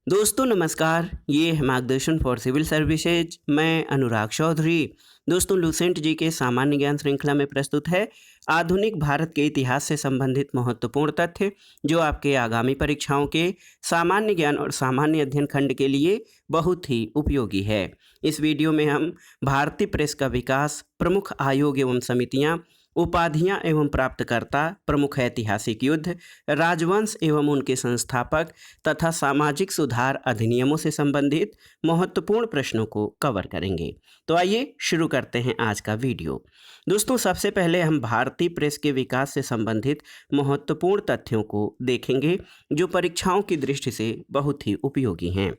दोस्तों नमस्कार, ये है मार्गदर्शन फॉर सिविल सर्विसेज। मैं अनुराग चौधरी। दोस्तों लुसेंट जी के सामान्य ज्ञान श्रृंखला में प्रस्तुत है आधुनिक भारत के इतिहास से संबंधित महत्वपूर्ण तथ्य जो आपके आगामी परीक्षाओं के सामान्य ज्ञान और सामान्य अध्ययन खंड के लिए बहुत ही उपयोगी है। इस वीडियो में हम भारतीय प्रेस का विकास, प्रमुख आयोग एवं समितियां, उपाधियां एवं प्राप्तकर्ता, प्रमुख ऐतिहासिक युद्ध, राजवंश एवं उनके संस्थापक तथा सामाजिक सुधार अधिनियमों से संबंधित महत्वपूर्ण प्रश्नों को कवर करेंगे। तो आइए शुरू करते हैं आज का वीडियो। दोस्तों सबसे पहले हम भारतीय प्रेस के विकास से संबंधित महत्वपूर्ण तथ्यों को देखेंगे जो परीक्षाओं की दृष्टि से बहुत ही उपयोगी हैं।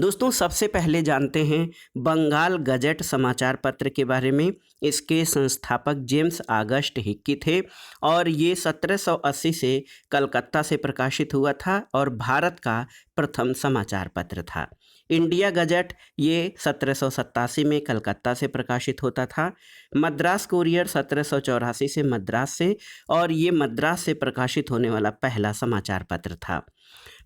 दोस्तों सबसे पहले जानते हैं बंगाल गजट समाचार पत्र के बारे में। इसके संस्थापक जेम्स ऑगस्ट हिक्की थे और ये 1780 से कलकत्ता से प्रकाशित हुआ था और भारत का प्रथम समाचार पत्र था। इंडिया गजट ये 1787 में कलकत्ता से प्रकाशित होता था। मद्रास कोरियर 1784 से मद्रास से, और ये मद्रास से प्रकाशित होने वाला पहला समाचार पत्र था।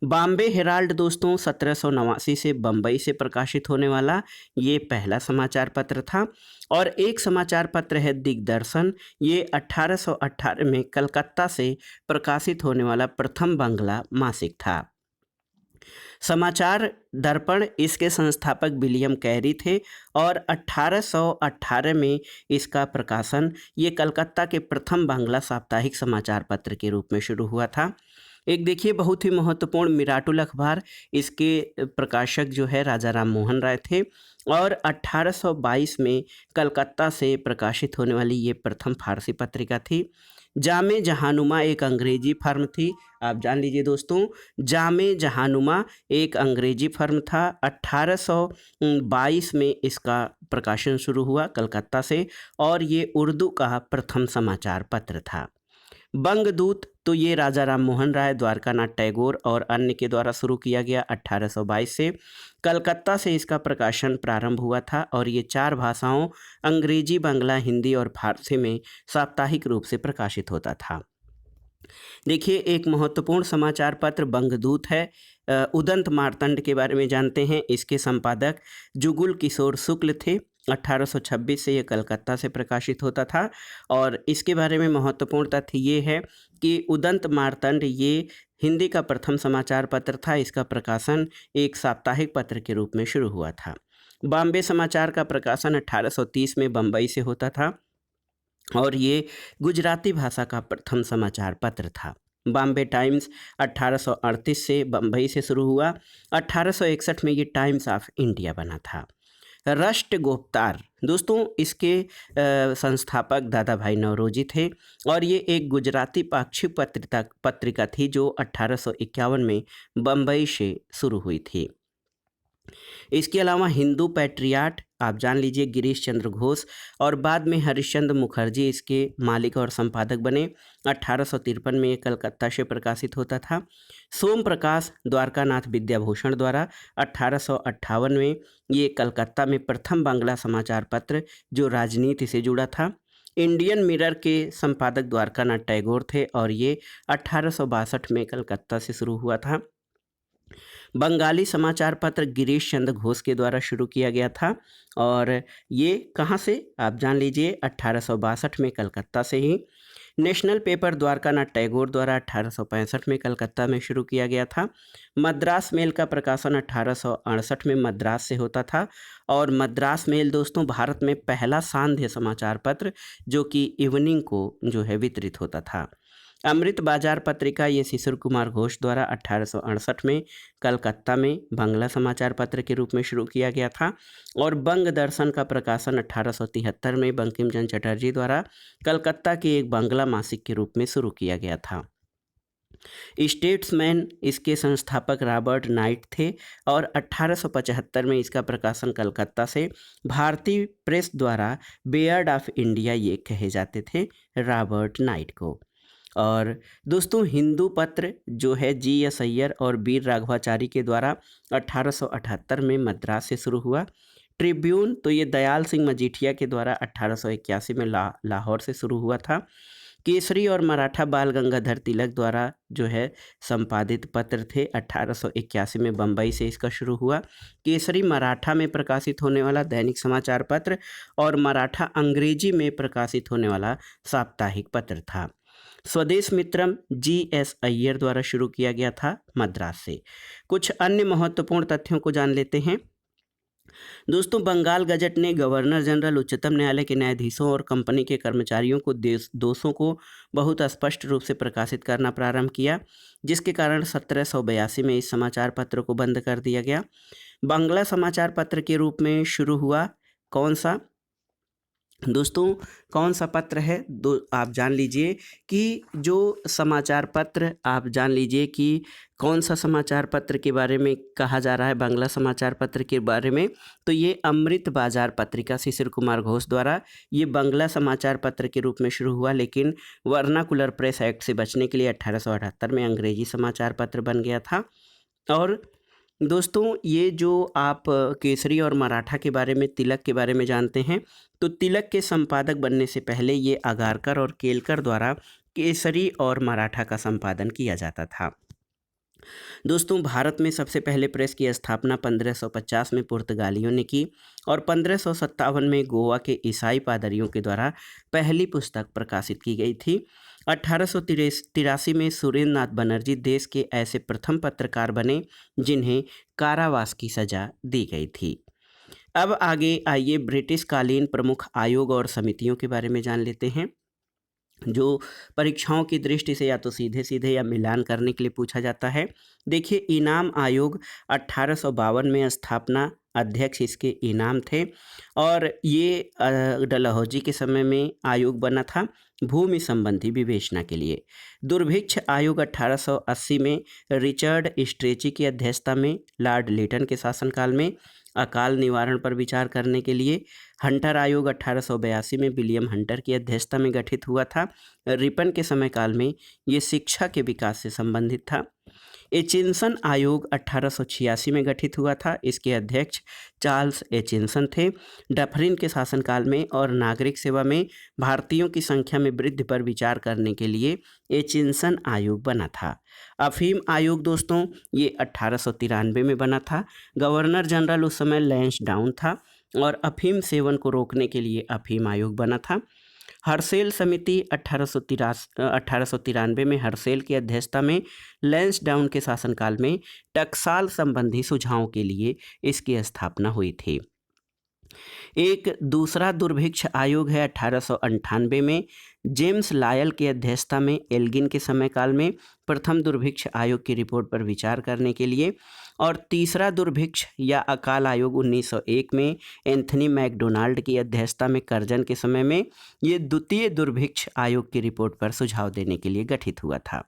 बॉम्बे हेराल्ड दोस्तों 1789 से बम्बई से प्रकाशित होने वाला ये पहला समाचार पत्र था। और एक समाचार पत्र है दिग्दर्शन, ये 1818 में कलकत्ता से प्रकाशित होने वाला प्रथम बांग्ला मासिक था। समाचार दर्पण इसके संस्थापक विलियम कैरी थे और 1818 में इसका प्रकाशन ये कलकत्ता के प्रथम बांग्ला साप्ताहिक समाचार पत्र के रूप में शुरू हुआ था। एक देखिए बहुत ही महत्वपूर्ण मिराटुल अखबार, इसके प्रकाशक जो है राजा राम मोहन राय थे और 1822 में कलकत्ता से प्रकाशित होने वाली ये प्रथम फारसी पत्रिका थी। जामे जहानुमा एक अंग्रेजी फर्म थी। आप जान लीजिए दोस्तों, जामे जहानुमा एक अंग्रेजी फर्म था। 1822 में इसका प्रकाशन शुरू हुआ कलकत्ता से और ये उर्दू का प्रथम समाचार पत्र था। बंगदूत तो ये राजा राम मोहन राय, द्वारकानाथ टैगोर और अन्य के द्वारा शुरू किया गया 1822 से। कलकत्ता से इसका प्रकाशन प्रारंभ हुआ था और ये 4 भाषाओं अंग्रेजी, बांग्ला, हिंदी और फारसी में साप्ताहिक रूप से प्रकाशित होता था। देखिए एक महत्वपूर्ण समाचार पत्र बंगदूत है। उदंत मार्तंड के बारे में जानते हैं। इसके संपादक जुगुल किशोर शुक्ल थे। 1826 से ये कलकत्ता से प्रकाशित होता था और इसके बारे में महत्वपूर्ण तथ्य ये है कि उदंत मार्तंड ये हिंदी का प्रथम समाचार पत्र था। इसका प्रकाशन एक साप्ताहिक पत्र के रूप में शुरू हुआ था। बॉम्बे समाचार का प्रकाशन 1830 में बम्बई से होता था और ये गुजराती भाषा का प्रथम समाचार पत्र था। बॉम्बे टाइम्स 1838 से बम्बई से शुरू हुआ। 1861 में ये टाइम्स ऑफ इंडिया बना था। राष्ट्रगोप्तार दोस्तों इसके संस्थापक दादा भाई नौरोजी थे और ये एक गुजराती पाक्षिक पत्रिका थी जो 1851 में बम्बई से शुरू हुई थी। इसके अलावा हिंदू पैट्रियाट आप जान लीजिए गिरीश चंद्र घोष, और बाद में हरिश्चंद्र मुखर्जी इसके मालिक और संपादक बने। 1853 में ये कलकत्ता से प्रकाशित होता था। सोम प्रकाश द्वारकानाथ विद्याभूषण द्वारा 1858 में ये कलकत्ता में प्रथम बांग्ला समाचार पत्र जो राजनीति से जुड़ा था। इंडियन मिरर के संपादक द्वारकानाथ टैगोर थे और ये 1862 में कलकत्ता से शुरू हुआ था। बंगाली समाचार पत्र गिरीश चंद्र घोष के द्वारा शुरू किया गया था और ये कहाँ से आप जान लीजिए 1862 में कलकत्ता से ही। नेशनल पेपर द्वारकानाथ टैगोर द्वारा 1865 में कलकत्ता में शुरू किया गया था। मद्रास मेल का प्रकाशन 1868 में मद्रास से होता था और मद्रास मेल दोस्तों भारत में पहला सांध्य समाचार पत्र जो कि इवनिंग को जो है वितरित होता था। अमृत बाजार पत्रिका ये शिशिर कुमार घोष द्वारा 1868 में कलकत्ता में बांग्ला समाचार पत्र के रूप में शुरू किया गया था और बंग दर्शन का प्रकाशन 1873 में बंकिम चंद्र चटर्जी द्वारा कलकत्ता के एक बांग्ला मासिक के रूप में शुरू किया गया था। स्टेट्समैन इसके संस्थापक रॉबर्ट नाइट थे और 1875 में इसका प्रकाशन कलकत्ता से भारतीय प्रेस द्वारा बेयर्ड ऑफ इंडिया ये कहे जाते थे रॉबर्ट नाइट को। और दोस्तों हिंदू पत्र जो है जी एस अय्यर और वीर राघवाचारी के द्वारा 1878 में मद्रास से शुरू हुआ। ट्रिब्यून तो ये दयाल सिंह मजीठिया के द्वारा 1881 में लाहौर से शुरू हुआ था। केसरी और मराठा बाल गंगाधर तिलक द्वारा जो है संपादित पत्र थे। 1881 में बम्बई से इसका शुरू हुआ। केसरी मराठा में प्रकाशित होने वाला दैनिक समाचार पत्र और मराठा अंग्रेजी में प्रकाशित होने वाला साप्ताहिक पत्र था। स्वदेश मित्रम GS अय्यर द्वारा शुरू किया गया था मद्रास से। कुछ अन्य महत्वपूर्ण तथ्यों को जान लेते हैं। दोस्तों, बंगाल गजट ने गवर्नर जनरल, उच्चतम न्यायालय के न्यायाधीशों और कंपनी के कर्मचारियों को दोषों को बहुत स्पष्ट रूप से प्रकाशित करना प्रारंभ किया, जिसके कारण 1782 में इस समाचार पत्र को बंद कर दिया गया। बांग्ला समाचार पत्र के रूप में शुरू हुआ कौन सा? दोस्तों, कौन सा पत्र है? आप जान लीजिए कि जो समाचार पत्र, आप जान लीजिए कि कौन सा समाचार पत्र के बारे में कहा जा रहा है बांग्ला समाचार पत्र के बारे में। तो ये अमृत बाजार पत्रिका शिशिर कुमार घोष द्वारा ये बांग्ला समाचार पत्र के रूप में शुरू हुआ, लेकिन वर्नाकुलर प्रेस एक्ट से बचने के लिए 1878 में अंग्रेजी समाचार पत्र बन गया था। और दोस्तों, ये जो आप केसरी और मराठा के बारे में, तिलक के बारे में जानते हैं, तो तिलक के संपादक बनने से पहले ये आगारकर और केलकर द्वारा केसरी और मराठा का संपादन किया जाता था। दोस्तों, भारत में सबसे पहले प्रेस की स्थापना 1550 में पुर्तगालियों ने की और 1557 में गोवा के ईसाई पादरियों के द्वारा पहली पुस्तक प्रकाशित की गई थी। 1883 में सुरेंद्र नाथ बनर्जी देश के ऐसे प्रथम पत्रकार बने जिन्हें कारावास की सजा दी गई थी। अब आगे आइए ब्रिटिश कालीन प्रमुख आयोग और समितियों के बारे में जान लेते हैं, जो परीक्षाओं की दृष्टि से या तो सीधे सीधे या मिलान करने के लिए पूछा जाता है। देखिए, इनाम आयोग 1852 में स्थापना, अध्यक्ष इसके इनाम थे और ये डलहौजी के समय में आयोग बना था भूमि संबंधी विवेचना के लिए। दुर्भिक्ष आयोग 1880 में रिचर्ड स्ट्रेची की अध्यक्षता में लॉर्ड लिटन के शासनकाल में अकाल निवारण पर विचार करने के लिए। हंटर आयोग 1882 में विलियम हंटर की अध्यक्षता में गठित हुआ था। रिपन के समय काल में ये शिक्षा के विकास से संबंधित था। एचिंसन आयोग 1886 में गठित हुआ था। इसके अध्यक्ष चार्ल्स एचिंसन थे। डफरिन के शासनकाल में और नागरिक सेवा में भारतीयों की संख्या में वृद्धि पर विचार करने के लिए एचिंसन आयोग बना था। अफीम आयोग दोस्तों, ये 1893 में बना था। गवर्नर जनरल उस समय लैंसडाउन था और अफीम सेवन को रोकने के लिए अफीम आयोग बना था। हर्सेल समिति 1893 में हर्सेल की अध्यक्षता में लैंसडाउन के शासनकाल में टकसाल संबंधी सुझावों के लिए इसकी स्थापना हुई थी। एक दूसरा दुर्भिक्ष आयोग है 1898 में जेम्स लायल की अध्यक्षता में एल्गिन के समय काल में प्रथम दुर्भिक्ष आयोग की रिपोर्ट पर विचार करने के लिए। और तीसरा दुर्भिक्ष या अकाल आयोग 1901 में एंथनी मैकडोनाल्ड की अध्यक्षता में कर्जन के समय में ये द्वितीय दुर्भिक्ष आयोग की रिपोर्ट पर सुझाव देने के लिए गठित हुआ था।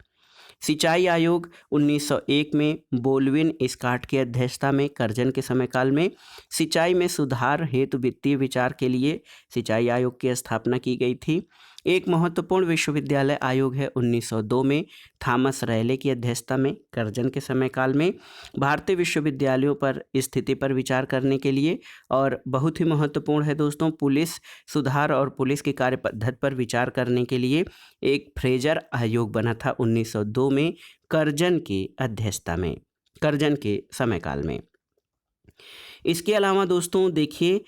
सिंचाई आयोग 1901 में बोल्विन स्कॉट की अध्यक्षता में कर्जन के समय काल में सिंचाई में सुधार हेतु वित्तीय विचार के लिए सिंचाई आयोग की स्थापना की गई थी। एक महत्वपूर्ण विश्वविद्यालय आयोग है 1902 में थॉमस रैले की अध्यक्षता में कर्जन के समय काल में भारतीय विश्वविद्यालयों पर स्थिति पर विचार करने के लिए। और बहुत ही महत्वपूर्ण है दोस्तों, पुलिस सुधार और पुलिस की कार्य पद्धति पर विचार करने के लिए एक फ्रेजर आयोग बना था 1902 में कर्जन की अध्यक्षता में, कर्जन के समय काल में। इसके अलावा दोस्तों देखिए,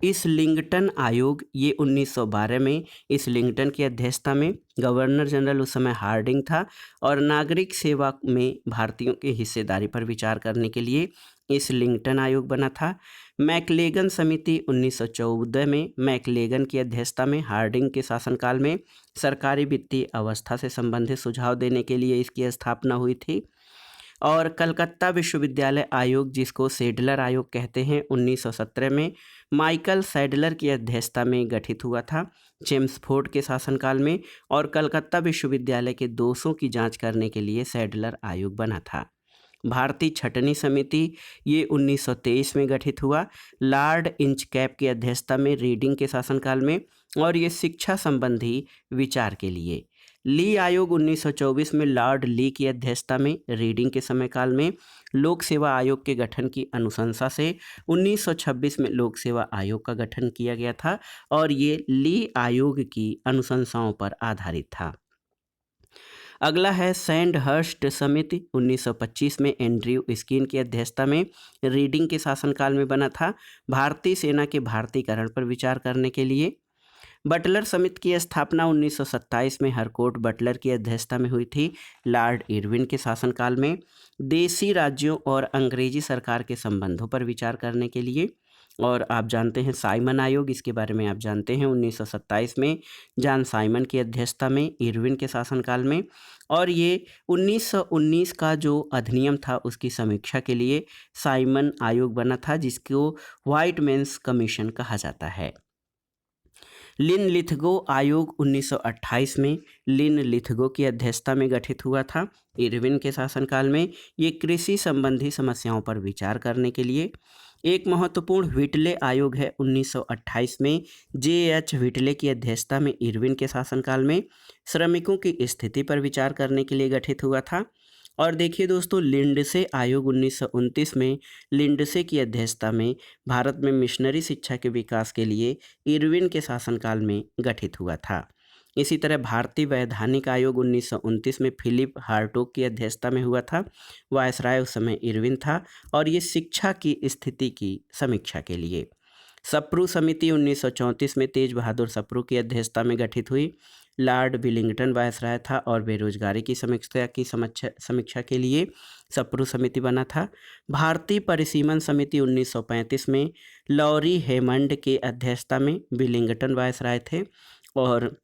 इस्लिंगटन आयोग ये 1912 में इस्लिंगटन की अध्यक्षता में गवर्नर जनरल उस समय हार्डिंग था और नागरिक सेवा में भारतीयों की हिस्सेदारी पर विचार करने के लिए इस्लिंगटन आयोग बना था। मैकलेगन समिति 1914 में मैकलेगन की अध्यक्षता में हार्डिंग के शासनकाल में सरकारी वित्तीय अवस्था से संबंधित सुझाव देने के लिए इसकी स्थापना हुई थी। और कलकत्ता विश्वविद्यालय आयोग, जिसको सैडलर आयोग कहते हैं, 1917 में माइकल सैडलर की अध्यक्षता में गठित हुआ था चेम्सफोर्ड के शासनकाल में। और कलकत्ता विश्वविद्यालय के दोषों की जांच करने के लिए सैडलर आयोग बना था। भारतीय छटनी समिति ये 1923 में गठित हुआ लॉर्ड इंचकैप की अध्यक्षता में रीडिंग के शासनकाल में और ये शिक्षा संबंधी विचार के लिए। ली आयोग 1924 में लॉर्ड ली की अध्यक्षता में रीडिंग के समय काल में लोक सेवा आयोग के गठन की अनुशंसा से 1926 में लोक सेवा आयोग का गठन किया गया था और ये ली आयोग की अनुशंसाओं पर आधारित था। अगला है सैंडहर्स्ट समिति 1925 में एंड्रयू स्किन की अध्यक्षता में रीडिंग के शासनकाल में बना था, भारतीय सेना के भारतीयकरण पर विचार करने के लिए। बटलर समिति की स्थापना 1927 में हरकोर्ट बटलर की अध्यक्षता में हुई थी, लॉर्ड इरविन के शासनकाल में देशी राज्यों और अंग्रेजी सरकार के संबंधों पर विचार करने के लिए। और आप जानते हैं साइमन आयोग, इसके बारे में आप जानते हैं 1927 में जॉन साइमन की अध्यक्षता में इरविन के शासनकाल में। और ये 1919 का जो अधिनियम था उसकी समीक्षा के लिए साइमन आयोग बना था, जिसको व्हाइट मेंस कमीशन कहा जाता है। लिन-लिथगो आयोग 1928 में लिन-लिथगो की अध्यक्षता में गठित हुआ था इरविन के शासनकाल में। ये कृषि संबंधी समस्याओं पर विचार करने के लिए। एक महत्वपूर्ण व्हिटले आयोग है 1928 में जे.एच. व्हिटले की अध्यक्षता में इरविन के शासनकाल में श्रमिकों की स्थिति पर विचार करने के लिए गठित हुआ था। और देखिए दोस्तों, लिंडसे आयोग 1929 में लिंडसे की अध्यक्षता में भारत में मिशनरी शिक्षा के विकास के लिए इरविन के शासनकाल में गठित हुआ था। इसी तरह भारतीय वैधानिक आयोग 1929 में फिलिप हार्टोग की अध्यक्षता में हुआ था, वायसराय उस समय इरविन था और ये शिक्षा की स्थिति की समीक्षा के लिए। सप्रू समिति 1934 में तेज बहादुर सप्रू की अध्यक्षता में गठित हुई, लॉर्ड विलिंगटन वायसराय था और बेरोजगारी की समीक्षा के लिए सप्रू समिति बना था। भारतीय परिसीमन समिति 1935 में लॉरी हेमंड के अध्यक्षता में विलिंगटन वायसराय थे और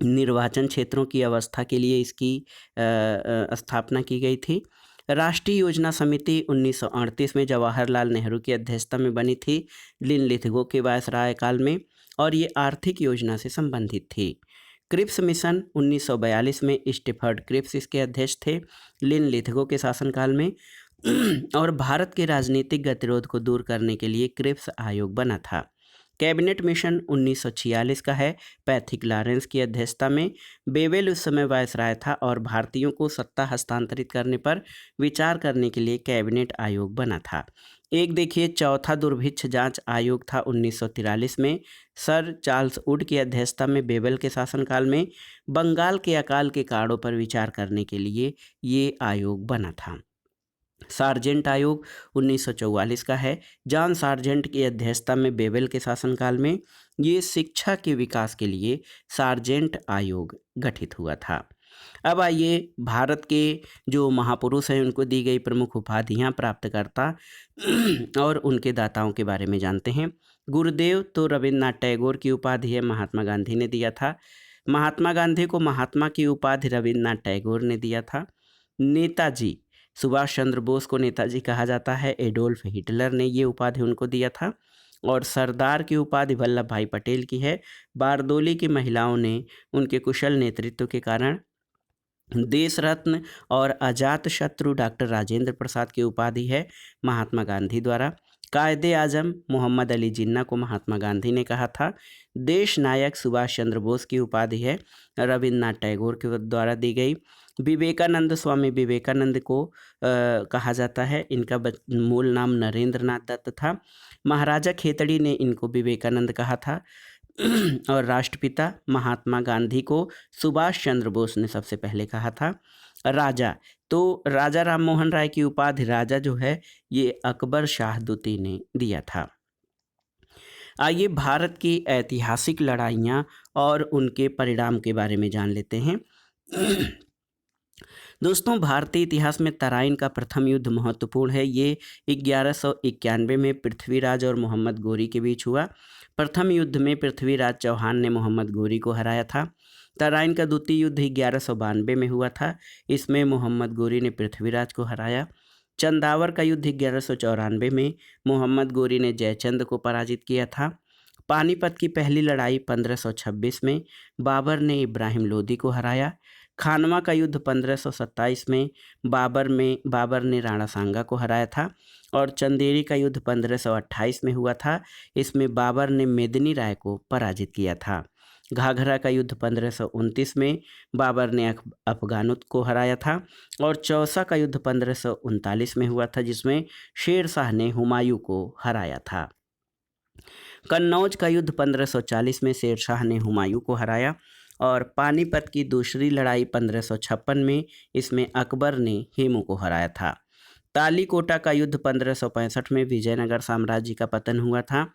निर्वाचन क्षेत्रों की अवस्था के लिए इसकी स्थापना की गई थी। राष्ट्रीय योजना समिति 1938 में जवाहरलाल नेहरू की अध्यक्षता में बनी थी लिन-लिथगो के वायसराय काल में और ये आर्थिक योजना से संबंधित थी। क्रिप्स मिशन 1942 में स्टीफर्ड क्रिप्स इसके अध्यक्ष थे लिन-लिथगो के शासनकाल में और भारत के राजनीतिक गतिरोध को दूर करने के लिए क्रिप्स आयोग बना था। कैबिनेट मिशन 1946 का है, पैथिक लॉरेंस की अध्यक्षता में। बेवेल उस समय वायसराय था और भारतीयों को सत्ता हस्तांतरित करने पर विचार करने के लिए कैबिनेट आयोग बना था। एक देखिए चौथा दुर्भिक्ष जांच आयोग था 1943 में, सर चार्ल्स वुड की अध्यक्षता में बेवेल के शासनकाल में बंगाल के अकाल के कारणों पर विचार करने के लिए ये आयोग बना था। सार्जेंट आयोग 1944 का है, जॉन सार्जेंट की अध्यक्षता में बेवेल के शासनकाल में ये शिक्षा के विकास के लिए सार्जेंट आयोग गठित हुआ था। अब आइए भारत के जो महापुरुष हैं उनको दी गई प्रमुख उपाधियां प्राप्तकर्ता और उनके दाताओं के बारे में जानते हैं। गुरुदेव तो रविन्द्रनाथ टैगोर की उपाधि है, महात्मा गांधी ने दिया था। महात्मा गांधी को महात्मा की उपाधि रविन्द्रनाथ टैगोर ने दिया था। नेताजी सुभाष चंद्र बोस को नेताजी कहा जाता है, एडोल्फ हिटलर ने ये उपाधि उनको दिया था। और सरदार की उपाधि वल्लभ भाई पटेल की है। बारदोली की महिलाओं ने उनके कुशल नेतृत्व के कारण देश रत्न और अजात शत्रु डॉक्टर राजेंद्र प्रसाद की उपाधि है महात्मा गांधी द्वारा। कायदे आजम मोहम्मद अली जिन्ना को महात्मा गांधी ने कहा था। देश नायक सुभाष चंद्र बोस की उपाधि है रविन्द्रनाथ टैगोर के द्वारा दी गई। विवेकानंद स्वामी विवेकानंद को कहा जाता है, इनका मूल नाम नरेंद्र नाथ दत्त था। महाराजा खेतड़ी ने इनको विवेकानंद कहा था और राष्ट्रपिता महात्मा गांधी को सुभाष चंद्र बोस ने सबसे पहले कहा था। राजा तो राजा राम मोहन राय की उपाधि राजा जो है ये अकबर शाह द्वितीय ने दिया था। आइए भारत की ऐतिहासिक लड़ाइयाँ और उनके परिणाम के बारे में जान लेते हैं। दोस्तों, भारतीय इतिहास में तराइन का प्रथम युद्ध महत्वपूर्ण है। ये 1191 में पृथ्वीराज और मोहम्मद गोरी के बीच हुआ। प्रथम युद्ध में पृथ्वीराज चौहान ने मोहम्मद गोरी को हराया था। तराइन का द्वितीय युद्ध 1192 में हुआ था, इसमें मोहम्मद गोरी ने पृथ्वीराज को हराया। चंदावर का युद्ध 1194 में मोहम्मद गोरी ने जयचंद को पराजित किया था। पानीपत की पहली लड़ाई 1526 में बाबर ने इब्राहिम लोदी को हराया। खानवा का युद्ध 1527 में बाबर ने राणा सांगा को हराया था। और चंदेरी का युद्ध 1528 में हुआ था, इसमें बाबर ने मेदिनी राय को पराजित किया था। घाघरा का युद्ध 1529 में बाबर ने अफगानुत को हराया था। और चौसा का युद्ध 1539 में हुआ था, जिसमें शेर शाह ने हुमायूं को हराया था। कन्नौज का युद्ध 1540 में शेर शाह ने हुमायूं को हराया। और पानीपत की दूसरी लड़ाई 1556 में, इसमें अकबर ने हेमू को हराया था। तालीकोटा का युद्ध 1565 में विजयनगर साम्राज्य का पतन हुआ था।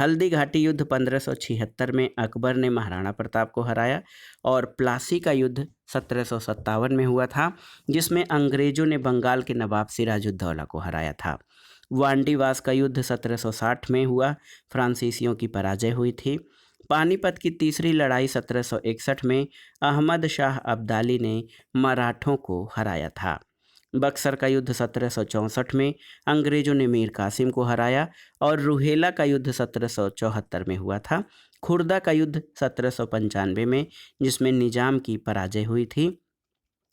हल्दी घाटी युद्ध 1576 में अकबर ने महाराणा प्रताप को हराया। और प्लासी का युद्ध 1757 में हुआ था, जिसमें अंग्रेजों ने बंगाल के नवाब सिराजुद्दौला को हराया था। वांडीवास का युद्ध 1760 में हुआ, फ्रांसीसियों की पराजय हुई थी। पानीपत की तीसरी लड़ाई 1761 में अहमद शाह अब्दाली ने मराठों को हराया था। बक्सर का युद्ध 1764 में अंग्रेजों ने मीर कासिम को हराया। और रुहेला का युद्ध 1774 में हुआ था। खुर्दा का युद्ध 1795 में, जिसमें निजाम की पराजय हुई थी।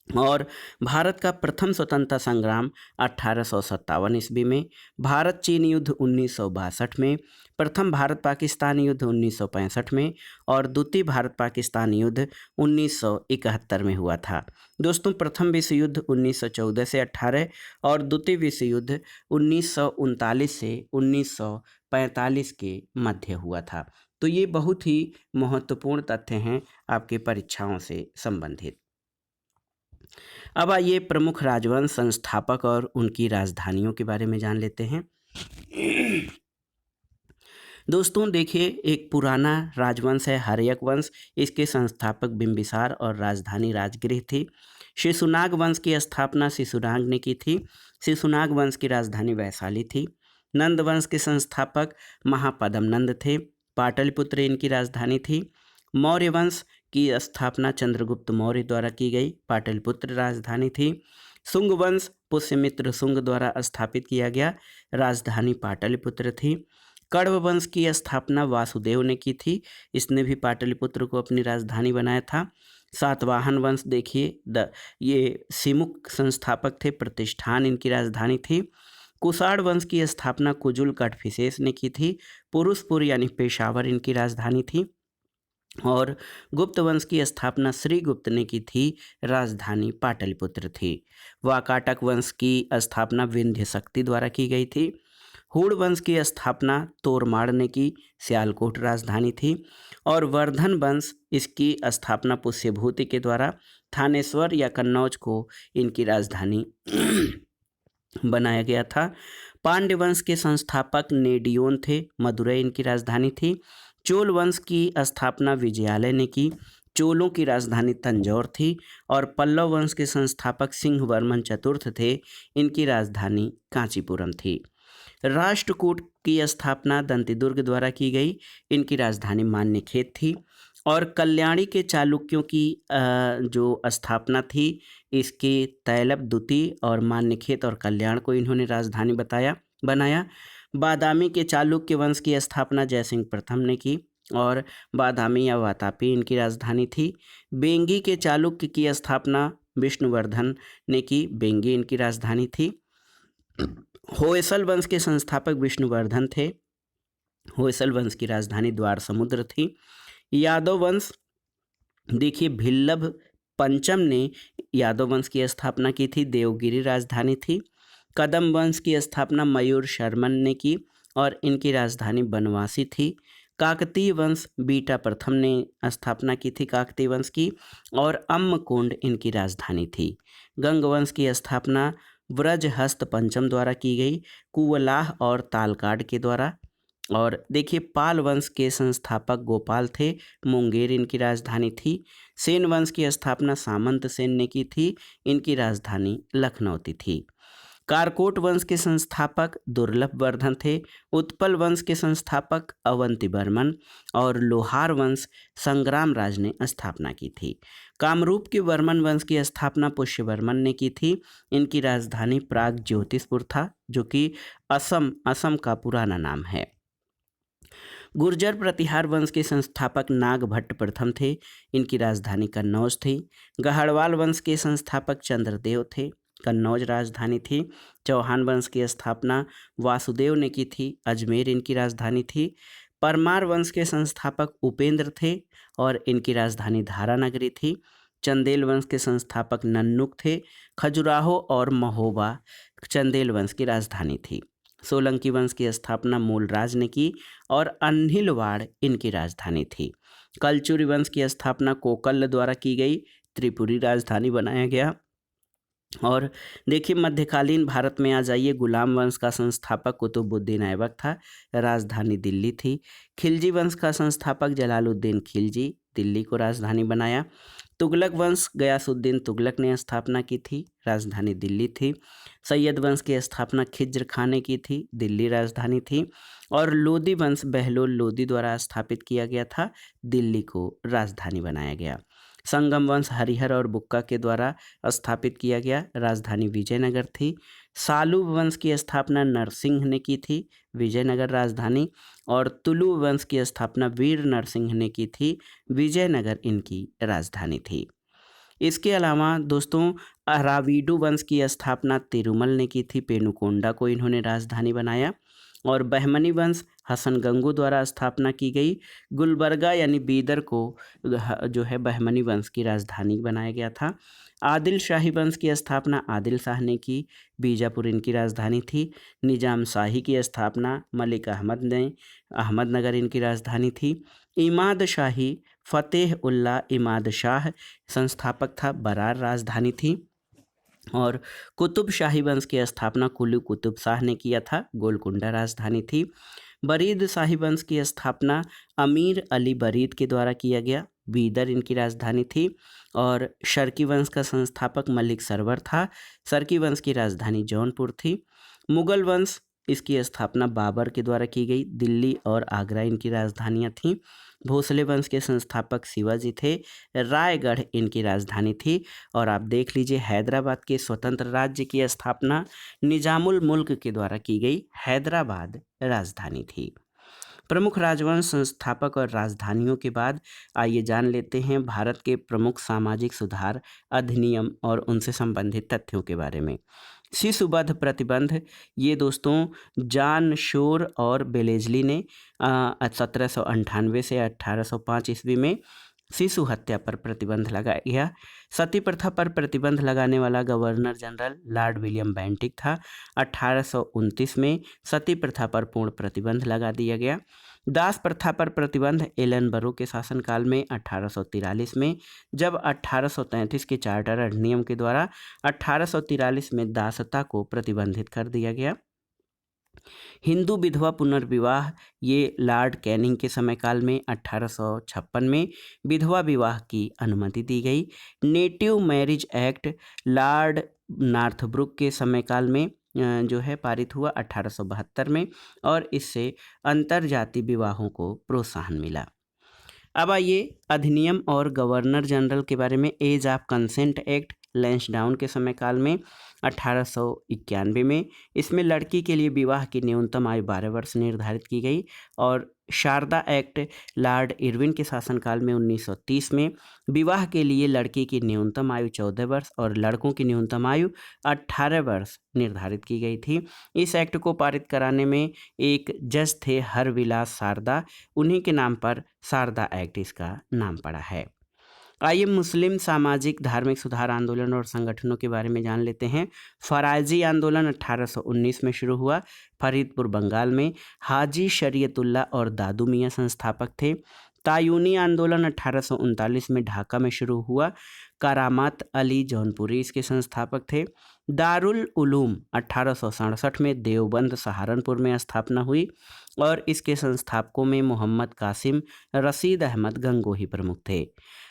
और भारत का प्रथम स्वतंत्रता संग्राम 1857 ईस्वी में, भारत चीन युद्ध 1962 में, प्रथम भारत पाकिस्तान युद्ध 1965 में और द्वितीय भारत पाकिस्तान युद्ध 1971 में हुआ था। दोस्तों, प्रथम विश्व युद्ध 1914 से 18 और द्वितीय विश्व युद्ध 1939 से 1945 के मध्य हुआ था। तो ये बहुत ही महत्वपूर्ण तथ्य हैं आपके परीक्षाओं से संबंधित। अब आइए प्रमुख राजवंश, संस्थापक और उनकी राजधानियों के बारे में जान लेते हैं। दोस्तों देखिए, एक पुराना राजवंश है हर्यक वंश। इसके संस्थापक बिंबिसार और राजधानी राजगृह थी। शिशुनाग वंश की स्थापना शिशुनाग ने की थी। शिशुनाग वंश की राजधानी वैशाली थी। नंद वंश के संस्थापक महापदम नंद थे। पाटलिपुत्र इनकी राजधानी थी। मौर्य वंश की स्थापना चंद्रगुप्त मौर्य द्वारा की गई। पाटलिपुत्र राजधानी थी। शुंग वंश पुष्यमित्र शुंग द्वारा स्थापित किया गया। राजधानी पाटलिपुत्र थी। कण्व वंश की स्थापना वासुदेव ने की थी। इसने भी पाटलिपुत्र को अपनी राजधानी बनाया था। सातवाहन वंश देखिए, ये सिमुक संस्थापक थे। प्रतिष्ठान इनकी राजधानी थी। कुषाण वंश की स्थापना कुजुल कटफिसेस ने की थी। पुरुषपुर यानी पेशावर इनकी राजधानी थी। और गुप्त वंश की स्थापना श्रीगुप्त ने की थी। राजधानी पाटलिपुत्र थी। वाकाटक वंश की स्थापना विंध्य शक्ति द्वारा की गई थी। हूण वंश की स्थापना तोरमाड़ ने की। सियालकोट राजधानी थी। और वर्धन वंश, इसकी स्थापना पुष्यभूति के द्वारा थानेश्वर या कन्नौज को इनकी राजधानी बनाया गया था। पांड्य वंश के संस्थापक नेडियोन थे। मदुरै इनकी राजधानी थी। चोल वंश की स्थापना विजयालय ने की। चोलों की राजधानी तंजौर थी। और पल्लव वंश के संस्थापक सिंहवर्मन चतुर्थ थे। इनकी राजधानी कांचीपुरम थी। राष्ट्रकूट की स्थापना दंतिदुर्ग द्वारा की गई। इनकी राजधानी मान्यखेत थी। और कल्याणी के चालुक्यों की जो स्थापना थी, इसके तैलब द्वितीय और मान्यखेत और कल्याण को इन्होंने राजधानी बनाया। बादामी के चालुक्य वंश की स्थापना जयसिंह प्रथम ने की। और बादामी या वातापी इनकी राजधानी थी। बेंगी के चालुक्य की स्थापना विष्णुवर्धन ने की। बेंगी इनकी राजधानी थी। होयसल वंश के संस्थापक विष्णुवर्धन थे। होयसल वंश की राजधानी द्वार समुद्र थी। यादव वंश देखिए, भिल्लभ पंचम ने यादव वंश की स्थापना की थी। देवगिरी राजधानी थी। कदम वंश की स्थापना मयूर शर्मन ने की और इनकी राजधानी बनवासी थी। काकतीय वंश बीटा प्रथम ने स्थापना की थी काकतीय वंश की, और अम्मकुंड इनकी राजधानी थी। गंग वंश की स्थापना व्रजहस्त पंचम द्वारा की गई, कुवलाह और तालकाड के द्वारा। और देखिए, पाल वंश के संस्थापक गोपाल थे। मुंगेर इनकी राजधानी थी। सेन वंश की स्थापना सामंत सेन ने की थी। इनकी राजधानी लखनऊती थी। कारकोट वंश के संस्थापक दुर्लभ वर्धन थे। उत्पल वंश के संस्थापक अवंती बर्मन और लोहार वंश संग्राम राज ने स्थापना की थी। कामरूप के वर्मन वंश की स्थापना पुष्यवर्मन ने की थी। इनकी राजधानी प्राग ज्योतिषपुर था, जो कि असम का पुराना नाम है। गुर्जर प्रतिहार वंश के संस्थापक नागभट्ट प्रथम थे। इनकी राजधानी कन्नौज थी। गहड़वाल वंश के संस्थापक चंद्रदेव थे। कन्नौज राजधानी थी। चौहान वंश की स्थापना वासुदेव ने की थी। अजमेर इनकी राजधानी थी। परमार वंश के संस्थापक उपेंद्र थे और इनकी राजधानी धारा नगरी थी। चंदेल वंश के संस्थापक नन्नुक थे। खजुराहो और महोबा चंदेल वंश की राजधानी थी। सोलंकी वंश की स्थापना मूलराज ने की और अन्हिलवाड़ इनकी राजधानी थी। कलचुरी वंश की स्थापना कोकल द्वारा की गई, त्रिपुरी राजधानी बनाया गया। और देखिए मध्यकालीन भारत में आ जाइए, गुलाम वंश का संस्थापक कुतुबुद्दीन ऐबक था, राजधानी दिल्ली थी। खिलजी वंश का संस्थापक जलालुद्दीन खिलजी, दिल्ली को राजधानी बनाया। तुगलक वंश गयासुद्दीन तुगलक ने स्थापना की थी, राजधानी दिल्ली थी। सैयद वंश की स्थापना खिज्र खां ने की थी, दिल्ली राजधानी थी। और लोदी वंश बहलोल लोदी द्वारा स्थापित किया गया था, दिल्ली को राजधानी बनाया गया। संगम वंश हरिहर और बुक्का के द्वारा स्थापित किया गया, राजधानी विजयनगर थी। सालू वंश की स्थापना नरसिंह ने की थी, विजयनगर राजधानी। और तुलु वंश की स्थापना वीर नरसिंह ने की थी, विजयनगर इनकी राजधानी थी। इसके अलावा दोस्तों अराविडु वंश की स्थापना तिरुमल ने की थी, पेनुकोंडा को इन्होंने राजधानी बनाया। और बहमनी वंश हसन गंगू द्वारा स्थापना की गई। गुलबर्गा यानी बीदर को जो है बहमनी वंश की राजधानी बनाया गया था। आदिल शाही वंश की स्थापना आदिल शाह ने की, बीजापुर इनकी राजधानी थी। निजाम शाही की स्थापना मलिक अहमद ने, अहमदनगर इनकी राजधानी थी। इमाद शाही फ़तेह उल्लाह इमाद शाह संस्थापक था, बरार राजधानी थी। और कुतुब शाही वंश की स्थापना कुली कुतुब शाह ने किया था, गोलकुंडा राजधानी थी। बरीद शाही वंश की स्थापना अमीर अली बरीद के द्वारा किया गया, बीदर इनकी राजधानी थी। और शर्की वंश का संस्थापक मलिक सरवर था, शर्की वंश की राजधानी जौनपुर थी। मुगल वंश इसकी स्थापना बाबर के द्वारा की गई, दिल्ली और आगरा इनकी राजधानियाँ थीं। भोसले वंश के संस्थापक शिवाजी थे, रायगढ़ इनकी राजधानी थी। और आप देख लीजिए हैदराबाद के स्वतंत्र राज्य की स्थापना निजामुल मुल्क के द्वारा की गई, हैदराबाद राजधानी थी। प्रमुख राजवंश संस्थापक और राजधानियों के बाद आइए जान लेते हैं भारत के प्रमुख सामाजिक सुधार अधिनियम और उनसे संबंधित तथ्यों के बारे में। शिशुवध प्रतिबंध, ये दोस्तों जॉन शोर और बेलेजली ने 1798 से 1805 ईस्वी में शिशु हत्या पर प्रतिबंध लगाया गया। सती प्रथा पर प्रतिबंध लगाने वाला governor general Lord William Bentinck था। 1829 में सती प्रथा पर पूर्ण प्रतिबंध लगा दिया गया। दास प्रथा पर प्रतिबंध एलन बरो के शासनकाल में 1843 में, जब 1833 के चार्टर अधिनियम के द्वारा 1843 में दासता को प्रतिबंधित कर दिया गया। हिंदू विधवा पुनर्विवाह, ये लॉर्ड कैनिंग के समय काल में 1856 में विधवा विवाह की अनुमति दी गई। Native marriage act Lord Northbrook के समय काल में जो है पारित हुआ 1872 में, और इससे अंतरजातीय विवाहों को प्रोत्साहन मिला। अब आइए अधिनियम और गवर्नर जनरल के बारे में। Age of consent act Lansdowne के समय काल में 1891 में, इसमें लड़की के लिए विवाह की न्यूनतम आयु 12 वर्ष निर्धारित की गई। और शारदा एक्ट लॉर्ड इरविन के शासनकाल में 1930 में विवाह के लिए लड़की की न्यूनतम आयु 14 वर्ष और लड़कों की न्यूनतम आयु 18 वर्ष निर्धारित की गई थी। इस एक्ट को पारित कराने में एक जज थे हरविलास शारदा, उन्हीं के नाम पर शारदा एक्ट इसका नाम पड़ा है। आइए मुस्लिम सामाजिक धार्मिक सुधार आंदोलन और संगठनों के बारे में जान लेते हैं। फराजी आंदोलन 1819 में शुरू हुआ, फरीदपुर बंगाल में। हाजी शरीयतुल्लाह और दादू मियाँ संस्थापक थे। तायूनी आंदोलन 1839 में ढाका में शुरू हुआ, करामत अली जौनपुरी इसके संस्थापक थे। दारुल उलूम 1867 में देवबंद सहारनपुर में स्थापना हुई, और इसके संस्थापकों में मोहम्मद कासिम, रशीद अहमद गंगोही प्रमुख थे।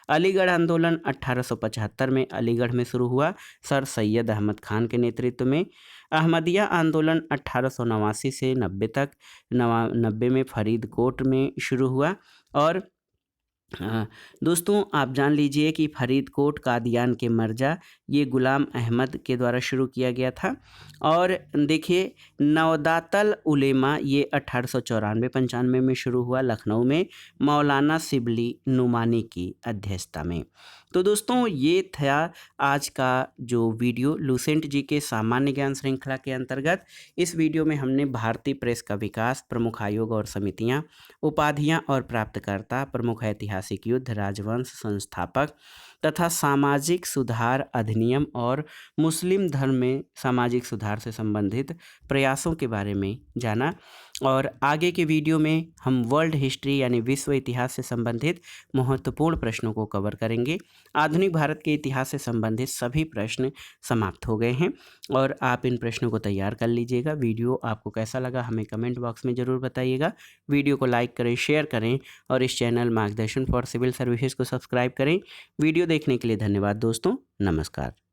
अलीगढ़ आंदोलन 1875 में अलीगढ़ में शुरू हुआ, सर सैयद अहमद खान के नेतृत्व में। अहमदिया आंदोलन 1889 से 90 तक, 90 में फरीदकोट में शुरू हुआ। और दोस्तों आप जान लीजिए कि फरीदकोट कादियान के मर्जा ये गुलाम अहमद के द्वारा शुरू किया गया था। और देखिए नवदातल उलेमा ये 1894-95 में शुरू हुआ लखनऊ में, मौलाना शिबली नुमानी की अध्यक्षता में। तो दोस्तों ये था आज का जो वीडियो लुसेंट जी के सामान्य ज्ञान श्रृंखला के अंतर्गत। इस वीडियो में हमने भारतीय प्रेस का विकास, प्रमुख आयोग और समितियां, उपाधियां और प्राप्तकर्ता, प्रमुख ऐतिहासिक युद्ध, राजवंश, संस्थापक तथा सामाजिक सुधार अधिनियम और मुस्लिम धर्म में सामाजिक सुधार से संबंधित प्रयासों के बारे में जाना। और आगे के वीडियो में हम वर्ल्ड हिस्ट्री यानी विश्व इतिहास से संबंधित महत्वपूर्ण प्रश्नों को कवर करेंगे। आधुनिक भारत के इतिहास से संबंधित सभी प्रश्न समाप्त हो गए हैं और आप इन प्रश्नों को तैयार कर लीजिएगा। वीडियो आपको कैसा लगा हमें कमेंट बॉक्स में ज़रूर बताइएगा। वीडियो को लाइक करें, शेयर करें और इस चैनल मार्गदर्शन फॉर सिविल सर्विसेज को सब्सक्राइब करें। वीडियो देखने के लिए धन्यवाद दोस्तों। नमस्कार।